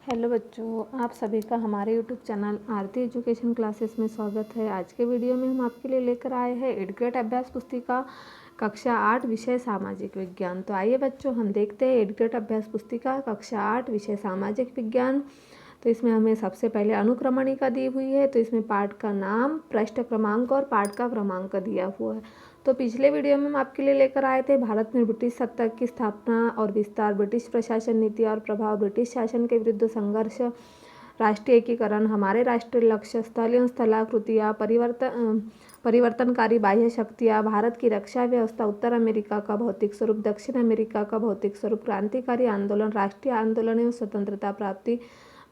Hello बच्चों, आप सभी का हमारे यूट्यूब चैनल आरती एजुकेशन क्लासेस में स्वागत है। आज के वीडियो में हम आपके लिए लेकर आए हैं 8th ग्रेड अभ्यास पुस्तिका कक्षा 8 विषय सामाजिक विज्ञान। तो आइए बच्चों, हम देखते हैं 8th ग्रेड अभ्यास पुस्तिका कक्षा 8 विषय सामाजिक विज्ञान। तो इसमें हमें सबसे पहले अनुक्रमणिका दी हुई है। तो इसमें पाठ का नाम, पृष्ठ क्रमांक और पाठ का क्रमांक दिया हुआ है। तो पिछले वीडियो में हम आपके लिए लेकर आए थे भारत में ब्रिटिश सत्ता की स्थापना और विस्तार, ब्रिटिश प्रशासन नीति और प्रभाव, ब्रिटिश शासन के विरुद्ध संघर्ष, राष्ट्रीय एकीकरण, हमारे राष्ट्रीय लक्ष्य, स्थलीय स्थलाकृतियाँ, परिवर्तनकारी बाह्य शक्तियाँ, भारत की रक्षा व्यवस्था, उत्तर अमेरिका का भौतिक स्वरूप, दक्षिण अमेरिका का भौतिक स्वरूप, क्रांतिकारी आंदोलन, राष्ट्रीय आंदोलन एवं स्वतंत्रता प्राप्ति,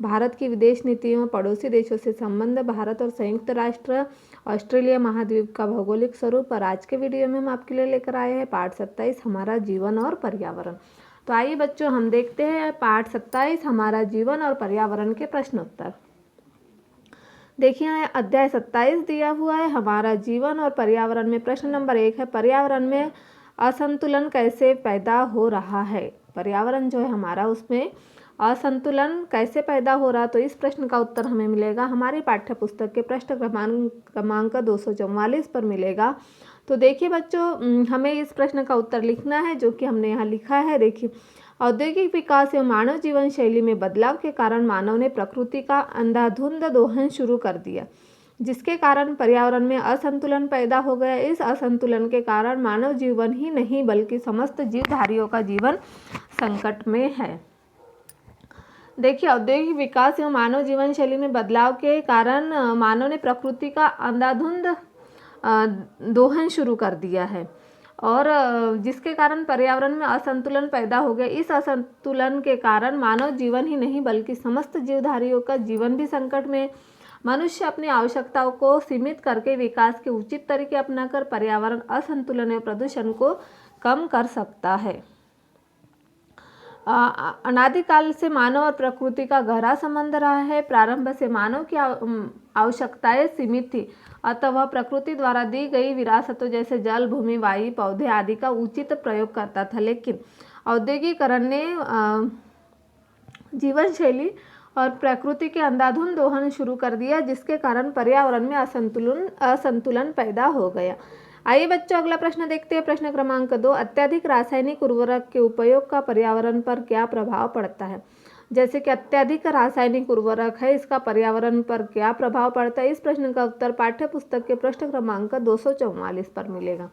भारत की विदेश नीतियों, पड़ोसी देशों से संबंध, भारत और संयुक्त राष्ट्र, ऑस्ट्रेलिया महाद्वीप का भौगोलिक स्वरूप। और आज के वीडियो में हम आपके लिए लेकर आए हैं पाठ 27 हमारा जीवन और पर्यावरण। तो आइए बच्चों, हम देखते हैं पाठ 27 हमारा जीवन और पर्यावरण के प्रश्न उत्तर। देखिए यहाँ अध्याय 27 दिया हुआ है, हमारा जीवन और पर्यावरण में प्रश्न नंबर 1 है, पर्यावरण में असंतुलन कैसे पैदा हो रहा है। पर्यावरण जो है हमारा, उसमें असंतुलन कैसे पैदा हो रहा। तो इस प्रश्न का उत्तर हमें मिलेगा हमारी पाठ्य पुस्तक के पृष्ठ क्रमांक 244 पर मिलेगा। तो देखिए बच्चों, हमें इस प्रश्न का उत्तर लिखना है, जो कि हमने यहाँ लिखा है। देखिए, औद्योगिक विकास एवं मानव जीवन शैली में बदलाव के कारण मानव ने प्रकृति का अंधाधुंध दोहन शुरू कर दिया, जिसके कारण पर्यावरण में असंतुलन पैदा हो गया। इस असंतुलन के कारण मानव जीवन ही नहीं बल्कि समस्त जीवधारियों का जीवन संकट में है। देखिए, औद्योगिक विकास एवं मानव जीवन शैली में बदलाव के कारण मानव ने प्रकृति का अंधाधुंध दोहन शुरू कर दिया है, और जिसके कारण पर्यावरण में असंतुलन पैदा हो गया। इस असंतुलन के कारण मानव जीवन ही नहीं बल्कि समस्त जीवधारियों का जीवन भी संकट में। मनुष्य अपनी आवश्यकताओं को सीमित करके विकास के उचित तरीके अपनाकर पर्यावरण असंतुलन और प्रदूषण को कम कर सकता है। अनादिकाल से मानव और प्रकृति का गहरा संबंध रहा है। प्रारंभ से मानव की आवश्यकताएं सीमित थी, अतः वह प्रकृति द्वारा दी गई विरासतों जैसे जल, भूमि, वायु, पौधे आदि का उचित प्रयोग करता था। लेकिन औद्योगिकरण ने जीवन शैली और प्रकृति के अंधाधुंध दोहन शुरू कर दिया, जिसके कारण पर्यावरण में असंतुलन पैदा हो गया। आइए बच्चों, अगला प्रश्न देखते हैं। प्रश्न क्रमांक 2, अत्यधिक रासायनिक उर्वरक के उपयोग का पर्यावरण पर क्या प्रभाव पड़ता है। जैसे कि अत्यधिक रासायनिक उर्वरक है, इसका पर्यावरण पर क्या प्रभाव पड़ता है। इस प्रश्न का उत्तर पाठ्य पुस्तक के पृष्ठ क्रमांक 244 पर मिलेगा।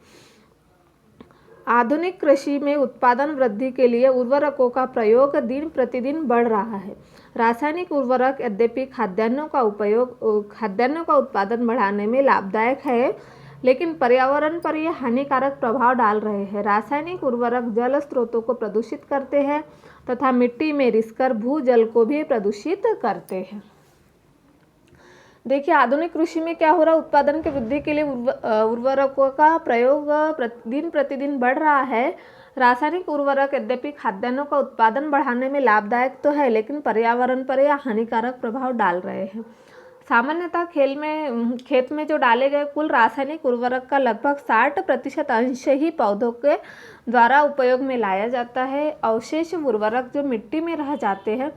आधुनिक कृषि में उत्पादन वृद्धि के लिए उर्वरकों का प्रयोग दिन प्रतिदिन बढ़ रहा है। रासायनिक उर्वरक यद्यपि खाद्यान्नों का उत्पादन बढ़ाने में लाभदायक है, लेकिन पर्यावरण पर यह हानिकारक प्रभाव डाल रहे हैं। रासायनिक उर्वरक जल स्रोतों को प्रदूषित करते हैं तथा मिट्टी में रिसकर भूजल को भी प्रदूषित करते हैं। देखिए, आधुनिक कृषि में क्या हो रहा है, उत्पादन की वृद्धि के लिए उर्वरकों का प्रयोग दिन प्रतिदिन बढ़ रहा है। रासायनिक उर्वरक यद्यपि खाद्यान्नों का उत्पादन बढ़ाने में लाभदायक तो है, लेकिन पर्यावरण पर यह हानिकारक प्रभाव डाल रहे हैं। सामान्यतः खेत में जो डाले गए कुल रासायनिक उर्वरक का लगभग 60% अंश ही पौधों के द्वारा उपयोग में लाया जाता है। अवशेष उर्वरक जो मिट्टी में रह जाते हैं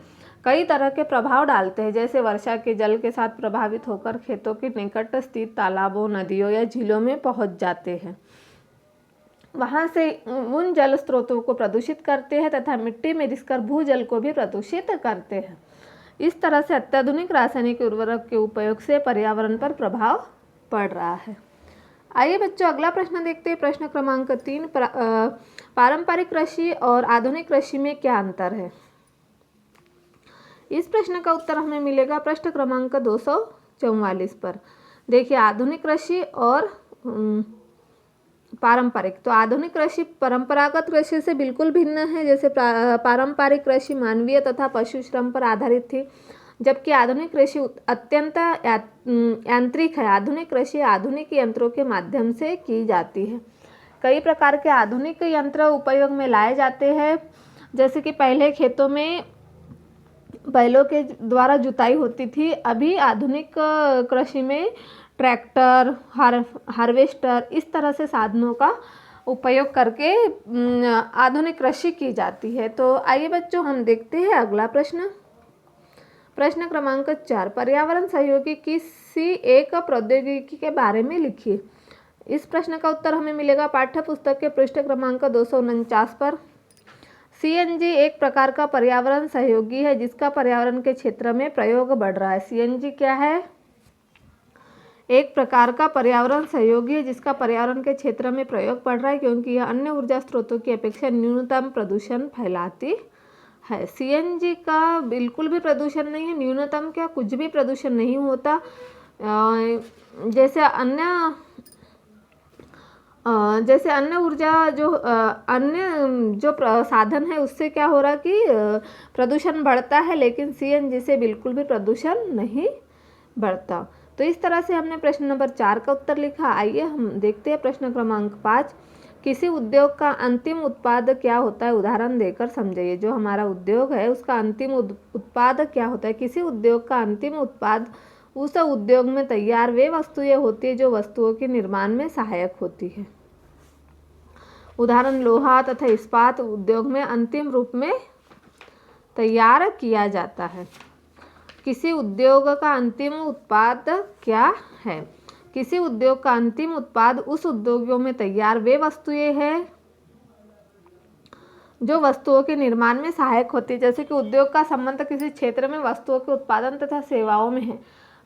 कई तरह के प्रभाव डालते हैं, जैसे वर्षा के जल के साथ प्रभावित होकर खेतों के निकट स्थित तालाबों, नदियों या झीलों में पहुंच जाते हैं। वहां से उन जल स्रोतों को प्रदूषित करते हैं तथा मिट्टी में रिसकर भूजल को भी प्रदूषित करते हैं। इस तरह से अत्याधुनिक रासायनिक उर्वरक के उपयोग से पर्यावरण पर प्रभाव पड़ रहा है। आइए बच्चों, अगला प्रश्न देखते हैं। प्रश्न क्रमांक 3, पारंपरिक कृषि और आधुनिक कृषि में क्या अंतर है। इस प्रश्न का उत्तर हमें मिलेगा पृष्ठ क्रमांक 244 पर। देखिए, आधुनिक कृषि और पारंपरिक। तो आधुनिक कृषि परंपरागत कृषि से बिल्कुल भिन्न है। जैसे पारंपरिक कृषि मानवीय तथा पशु श्रम पर आधारित थी, जबकि आधुनिक कृषि अत्यंत यांत्रिक है। आधुनिक कृषि आधुनिक यंत्रों के माध्यम से की जाती है। कई प्रकार के आधुनिक यंत्र उपयोग में लाए जाते हैं, जैसे कि पहले खेतों में बैलों के द्वारा जुताई होती थी। अभी आधुनिक कृषि में ट्रैक्टर, हार्वेस्टर, इस तरह से साधनों का उपयोग करके आधुनिक कृषि की जाती है। तो आइए बच्चों, हम देखते हैं अगला प्रश्न। प्रश्न क्रमांक 4, पर्यावरण सहयोगी किसी एक प्रौद्योगिकी के बारे में लिखिए। इस प्रश्न का उत्तर हमें मिलेगा पाठ्य पुस्तक के पृष्ठ क्रमांक 249 पर। सीएनजी एक प्रकार का पर्यावरण सहयोगी है जिसका पर्यावरण के क्षेत्र में प्रयोग बढ़ रहा है। सीएनजी क्या है? एक प्रकार का पर्यावरण सहयोगी है जिसका पर्यावरण के क्षेत्र में प्रयोग बढ़ रहा है क्योंकि यह अन्य ऊर्जा स्रोतों की अपेक्षा न्यूनतम प्रदूषण फैलाती है। सीएनजी का बिल्कुल भी प्रदूषण नहीं है, न्यूनतम क्या, कुछ भी प्रदूषण नहीं होता। जैसे अन्य ऊर्जा जो साधन है उससे क्या हो रहा कि प्रदूषण बढ़ता है, लेकिन सीएनजी से बिल्कुल भी प्रदूषण नहीं बढ़ता। तो इस तरह से हमने प्रश्न नंबर 4 का उत्तर लिखा। आइए हम देखते हैं प्रश्न क्रमांक 5, किसी उद्योग का अंतिम उत्पाद क्या होता है, उदाहरण देकर समझाइए। जो हमारा उद्योग है उसका अंतिम उत्पाद क्या होता है? किसी उद्योग का अंतिम उत्पाद उस उद्योग में तैयार वे वस्तुएं होती है जो वस्तुओं के निर्माण में सहायक होती है। उदाहरण, लोहा तथा इस्पात उद्योग में अंतिम रूप में तैयार किया जाता है। किसी उद्योग का अंतिम उत्पाद क्या है? किसी उद्योग का अंतिम उत्पाद उस उद्योगों में तैयार वे वस्तुएं हैं जो वस्तुओं के निर्माण में सहायक होती है। जैसे कि उद्योग का संबंध किसी क्षेत्र में वस्तुओं के उत्पादन तथा सेवाओं में है।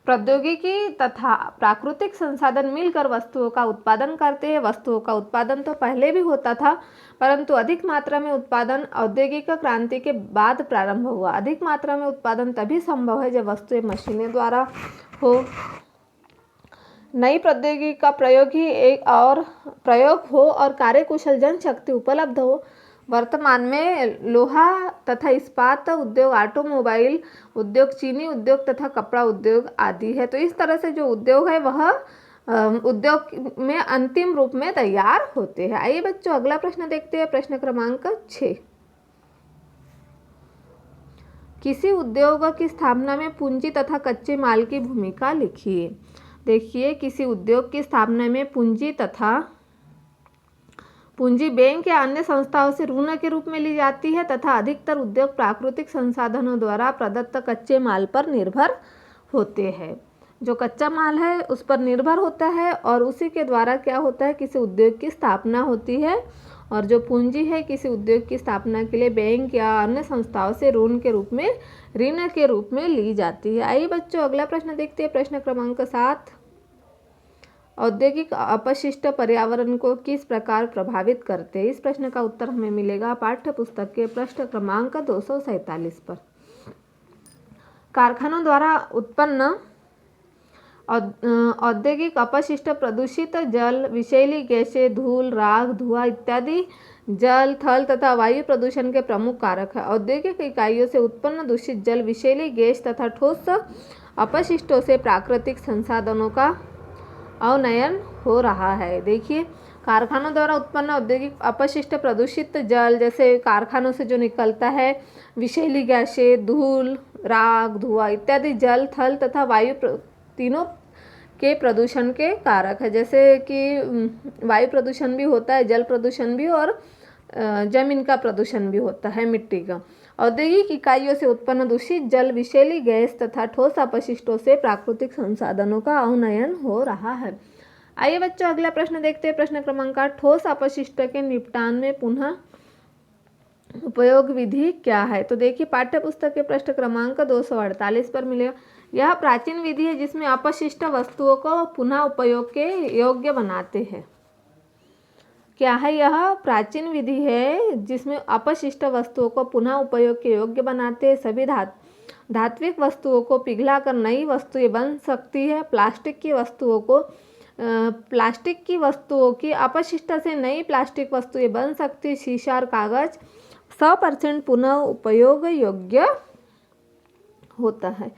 प्रौद्योगिकी तथा प्राकृतिक संसाधन मिलकर वस्तुओं का उत्पादन करते हैं। वस्तुओं का उत्पादन तो पहले भी होता था, परंतु अधिक मात्रा में उत्पादन औद्योगिक क्रांति के बाद प्रारंभ हुआ। अधिक मात्रा में उत्पादन तभी संभव है जब वस्तुएं मशीनें द्वारा हो, नई प्रौद्योगिकी का प्रयोग हो और कार्यकुशल जनशक्ति उपलब्ध हो। वर्तमान में लोहा तथा इस्पात उद्योग, ऑटोमोबाइल उद्योग, चीनी उद्योग तथा कपड़ा उद्योग आदि है। तो इस तरह से जो उद्योग है वह उद्योग में अंतिम रूप में तैयार होते हैं। आइए बच्चों अगला प्रश्न देखते हैं, प्रश्न क्रमांक 6, किसी उद्योग की स्थापना में पूंजी तथा कच्चे माल की भूमिका लिखिए। देखिए, किसी उद्योग की स्थापना में पूंजी बैंक या अन्य संस्थाओं से ऋण के रूप में ली जाती है तथा अधिकतर उद्योग प्राकृतिक संसाधनों द्वारा प्रदत्त कच्चे माल पर निर्भर होते हैं। जो कच्चा माल है उस पर निर्भर होता है और उसी के द्वारा क्या होता है, किसी उद्योग की स्थापना होती है। और जो पूंजी है किसी उद्योग की स्थापना के लिए बैंक या अन्य संस्थाओं से ऋण के रूप में ली जाती है। आइए बच्चों अगला प्रश्न देखते हैं, प्रश्न क्रमांक 7, औद्योगिक अपशिष्ट पर्यावरण को किस प्रकार प्रभावित करते हैं। इस प्रश्न का उत्तर हमें मिलेगा पाठ्य पुस्तक के पृष्ठ क्रमांक 247 पर। कारखानों द्वारा उत्पन्न औद्योगिक अपशिष्ट प्रदूषित जल, विषैली गैसें, धूल, राख, धुआं इत्यादि जल, थल तथा वायु प्रदूषण के प्रमुख कारक है। औद्योगिक इकाइयों से उत्पन्न दूषित जल, विषैली गैस तथा ठोस अपशिष्टों से प्राकृतिक संसाधनों का अवनयन हो रहा है। देखिए, कारखानों द्वारा उत्पन्न औद्योगिक अपशिष्ट प्रदूषित जल, जैसे कारखानों से जो निकलता है, विषैली गैसें, धूल, राख, धुआं इत्यादि जल, थल तथा वायु तीनों के प्रदूषण के कारक है। जैसे कि वायु प्रदूषण भी होता है, जल प्रदूषण भी, और जमीन का प्रदूषण भी होता है, मिट्टी का। औद्योगिक इकाइयों से उत्पन्न दूषित जल, विषैली गैस तथा ठोस अपशिष्टों से प्राकृतिक संसाधनों का अवनयन हो रहा है। आइए बच्चों अगला प्रश्न देखते हैं, प्रश्न क्रमांक 8, ठोस अपशिष्ट के निपटान में पुनः उपयोग विधि क्या है। तो देखिए, पाठ्य पुस्तक के पृष्ठ क्रमांक 248 पर मिलेगा। यह प्राचीन विधि है जिसमें अपशिष्ट वस्तुओं को पुनः उपयोग के योग्य बनाते हैं। क्या है? यह प्राचीन विधि है जिसमें अपशिष्ट वस्तुओं को पुनः उपयोग के योग्य बनाते हैं। सभी धात्विक वस्तुओं को पिघलाकर नई वस्तुएं बन सकती है। प्लास्टिक की वस्तुओं की अपशिष्ट से नई प्लास्टिक वस्तुएं बन सकती है। शीशा और कागज 100% पुनः उपयोग योग्य होता है।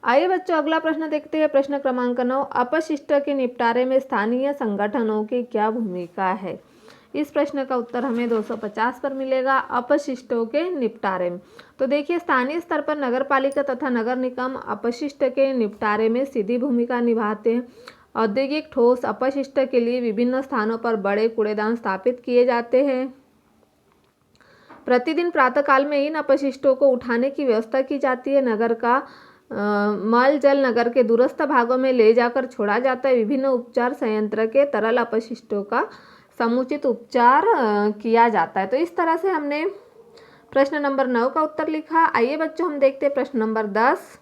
आइए बच्चों अगला प्रश्न देखते हैं, प्रश्न क्रमांक 9, अपशिष्ट के निपटारे में स्थानीय संगठनों की क्या भूमिका है। इस प्रश्न का उत्तर हमें 250 पर मिलेगा, अपशिष्टों के निपटारे में। तो देखिए, स्थानीय स्तर पर नगर पालिका तथा नगर निगम अपशिष्ट के निपटारे में सीधी भूमिका निभाते हैं। औद्योगिक ठोस अपशिष्ट के लिए विभिन्न स्थानों पर बड़े कूड़ेदान स्थापित किए जाते हैं। प्रतिदिन प्रातःकाल में इन अपशिष्टों को उठाने की व्यवस्था की जाती है। नगर का मल जल नगर के दूरस्थ भागों में ले जाकर छोड़ा जाता है। विभिन्न उपचार संयंत्र के तरल अपशिष्टों का समुचित उपचार किया जाता है। तो इस तरह से हमने प्रश्न नंबर 9 का उत्तर लिखा। आइए बच्चों हम देखते हैं प्रश्न नंबर 10।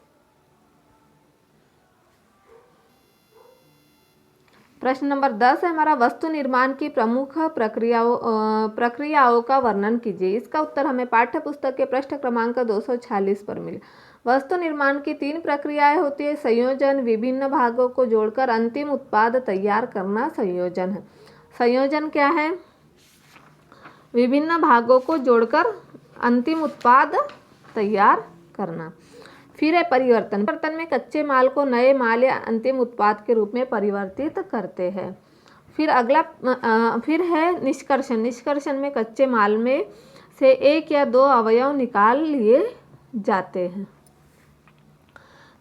प्रश्न नंबर 10 है हमारा, वस्तु निर्माण की प्रमुख प्रक्रियाओं का वर्णन कीजिए। इसका उत्तर हमें पाठ्य पुस्तक के पृष्ठ क्रमांक 246 पर मिले। वस्तु निर्माण की 3 प्रक्रियाएं होती है। संयोजन, विभिन्न भागों को जोड़कर अंतिम उत्पाद तैयार करना संयोजन है। संयोजन क्या है? विभिन्न भागों को जोड़कर अंतिम उत्पाद तैयार करना। फिर है परिवर्तन। परिवर्तन में कच्चे माल को नए माल या अंतिम उत्पाद के रूप में परिवर्तित करते हैं। फिर है निष्कर्षण। निष्कर्षण में कच्चे माल में से 1 या 2 अवयव निकाल लिए जाते हैं।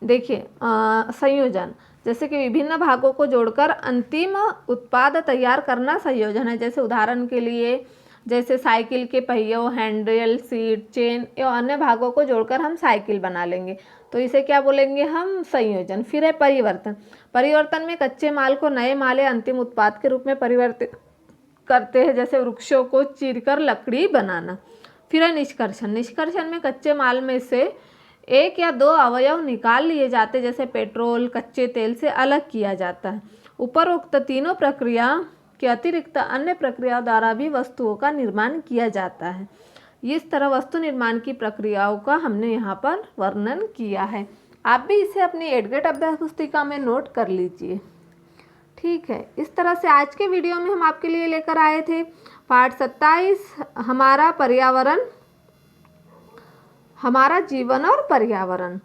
देखिए संयोजन, जैसे कि विभिन्न भागों को जोड़कर अंतिम उत्पाद तैयार करना संयोजन है। जैसे उदाहरण के लिए जैसे साइकिल के पहियों, हैंडल, सीट, चेन एवं अन्य भागों को जोड़कर हम साइकिल बना लेंगे, तो इसे क्या बोलेंगे हम? संयोजन। फिर है परिवर्तन। परिवर्तन में कच्चे माल को नए माल या अंतिम उत्पाद के रूप में परिवर्तित करते हैं, जैसे वृक्षों को चीरकर लकड़ी बनाना। फिर है निष्कर्षण। निष्कर्षण में कच्चे माल में से 1 या 2 अवयव निकाल लिए जाते, जैसे पेट्रोल कच्चे तेल से अलग किया जाता है। उपरोक्त तीनों प्रक्रिया के अतिरिक्त अन्य प्रक्रियाओं द्वारा भी वस्तुओं का निर्माण किया जाता है। इस तरह वस्तु निर्माण की प्रक्रियाओं का हमने यहाँ पर वर्णन किया है। आप भी इसे अपनी एडग्रेड अभ्यास पुस्तिका में नोट कर लीजिए। ठीक है, इस तरह से आज के वीडियो में हम आपके लिए लेकर आए थे पाठ 27, हमारा पर्यावरण, हमारा जीवन और पर्यावरण।